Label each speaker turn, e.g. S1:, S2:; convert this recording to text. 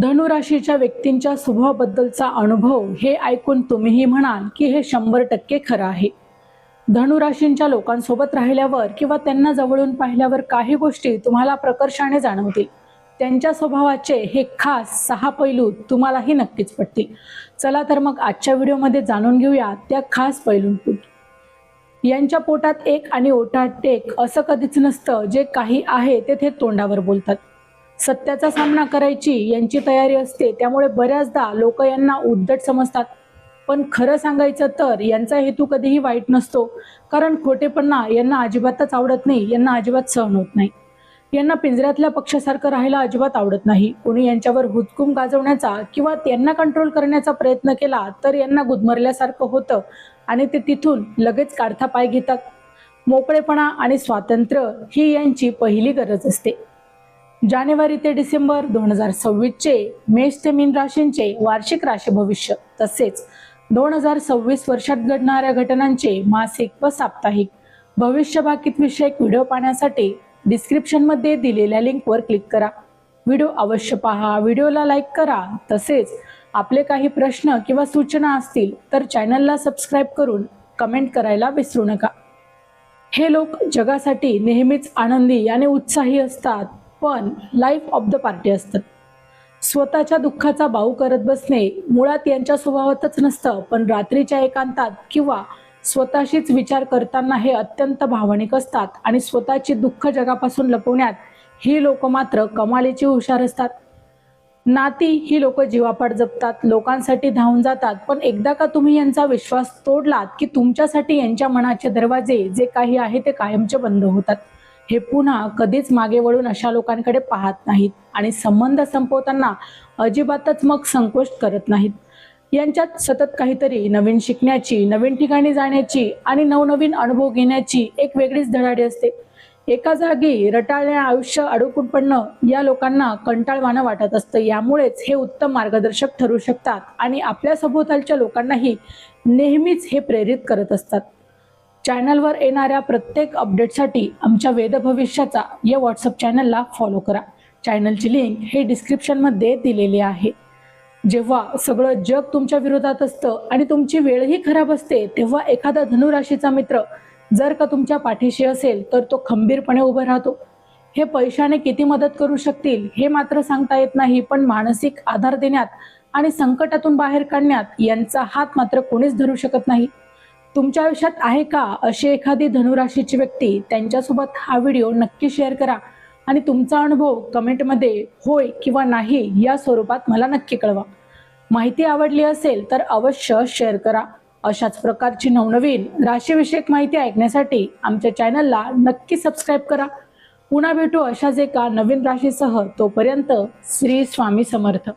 S1: धनु राशीच्या व्यक्तींच्या स्वभावाबद्दलचा अनुभव हे ऐकून तुम्हीही म्हणाल की हे 100% खरं आहे। धनु राशींच्या लोकांसोबत राहिल्यावर किंवा त्यांना जवळून पाहिल्यावर काही गोष्टी तुम्हाला प्रकर्षाने जाणवतील। त्यांच्या स्वभावाचे हे खास 6 पैलू तुम्हालाही नक्कीच पटतील। चला तर मग आजच्या व्हिडिओमध्ये जाणून घेऊया त्या खास पैलूंपैकी। यांच्या पोटात एक आणि ओठात टेक असं कधीच नसतं। जे काही आहे ते थेट तोंडावर बोलतात। सत्याचा सामना करायची यांची तयारी असते, त्यामुळे बऱ्याचदा लोक यांना उद्धट समजतात। पण खरं सांगायचं तर यांचा हेतू कधीही वाईट नसतो, कारण खोटेपणा यांना अजिबातच आवडत नाही, यांना अजिबात सहन होत नाही। यांना पिंजऱ्यातल्या पक्ष्यासारखं राहायला अजिबात आवडत नाही। कोणी यांच्यावर हुजकूम गाजवण्याचा किंवा त्यांना कंट्रोल करण्याचा प्रयत्न केला तर यांना गुदमरल्यासारखं होतं आणि ते तिथून लगेच काढता पाय घेतात। मोकळेपणा आणि स्वातंत्र्य ही यांची पहिली गरज असते। जानेवारी ते डिसेंबर 2026 चे मेष ते मीन राशींचे वार्षिक राशी भविष्य तसेच 2026 वर्षात घडणाऱ्या घटनांचे मासिक व साप्ताहिक भविष्यवाकित विषयक व्हिडिओ पाहण्यासाठी डिस्क्रिप्शन मध्ये दिलेल्या लिंकवर क्लिक करा। व्हिडिओ अवश्य पहा, व्हिडिओला लाईक करा। तसेच आपले काही प्रश्न किंवा सूचना असतील तर चॅनलला सबस्क्राईब करून कमेंट करायला विसरू नका। हे लोक जगासाठी नेहमीच आनंदी आणि उत्साही असतात, पण लाईफ ऑफ द पार्टी असतात। स्वतःच्या दुःखाचा बाऊ करत बसणे मुळात यांच्या स्वभावातच नसतं, पण रात्रीच्या एकांतात किंवा स्वतःशीच विचार करताना हे अत्यंत भावनिक असतात आणि स्वतःची दुःख जगापासून लपवण्यात ही लोक मात्र कमालीची हुशार असतात। नाती ही लोक जीवापाड जपतात, लोकांसाठी धावून जातात, पण एकदा का तुम्ही यांचा विश्वास तोडलात की तुमच्यासाठी यांच्या मनाचे दरवाजे जे काही आहे ते कायमचे बंद होतात। हे पुन्हा कधीच मागे वळून अशा लोकांकडे पाहत नाहीत आणि संबंध संपवताना अजिबातच मग संकोच करत नाहीत। यांच्यात सतत काहीतरी नवीन शिकण्याची, नवीन ठिकाणी जाण्याची आणि नवनवीन अनुभव घेण्याची एक वेगळीच धडाडी असते। एका जागी रटाळणे आयुष्य अडकून पडणं या लोकांना कंटाळवाणं वाटत असतं। यामुळेच हे उत्तम मार्गदर्शक ठरू शकतात आणि आपल्या सभोवतालच्या लोकांनाही नेहमीच हे प्रेरित करत असतात। चॅनलवर येणाऱ्या प्रत्येक अपडेटसाठी आमच्या वेद भविष्याचा या व्हॉट्सअप चॅनलला फॉलो करा। चॅनलची लिंक हे डिस्क्रिप्शनमध्ये दिलेली आहे। जेव्हा सगळं जग तुमच्या विरोधात असतं आणि तुमची वेळही खराब असते, तेव्हा एखादा धनु राशीचा मित्र जर का तुमच्या पाठीशी असेल तर तो खंबीरपणे उभा राहतो। हे पैशाने किती मदत करू शकतील हे मात्र सांगता येत नाही, पण मानसिक आधार देण्यात आणि संकटातून बाहेर काढण्यात यांचा हात मात्र कोणीच धरू शकत नाही। तुमच्या आयुष्यात आहे का अशी एखादी धनु राशीची व्यक्ती? त्यांच्यासोबत हा व्हिडिओ नक्की शेअर करा आणि तुमचा अनुभव कमेंटमध्ये होय किंवा नाही या स्वरूपात मला नक्की कळवा। माहिती आवडली असेल तर अवश्य शेअर करा। अशाच प्रकारची नवनवीन राशीविषयक माहिती ऐकण्यासाठी आमच्या चॅनलला नक्की सबस्क्राईब करा। पुन्हा भेटू अशाच एका नवीन राशीसह। तोपर्यंत श्री स्वामी समर्थ।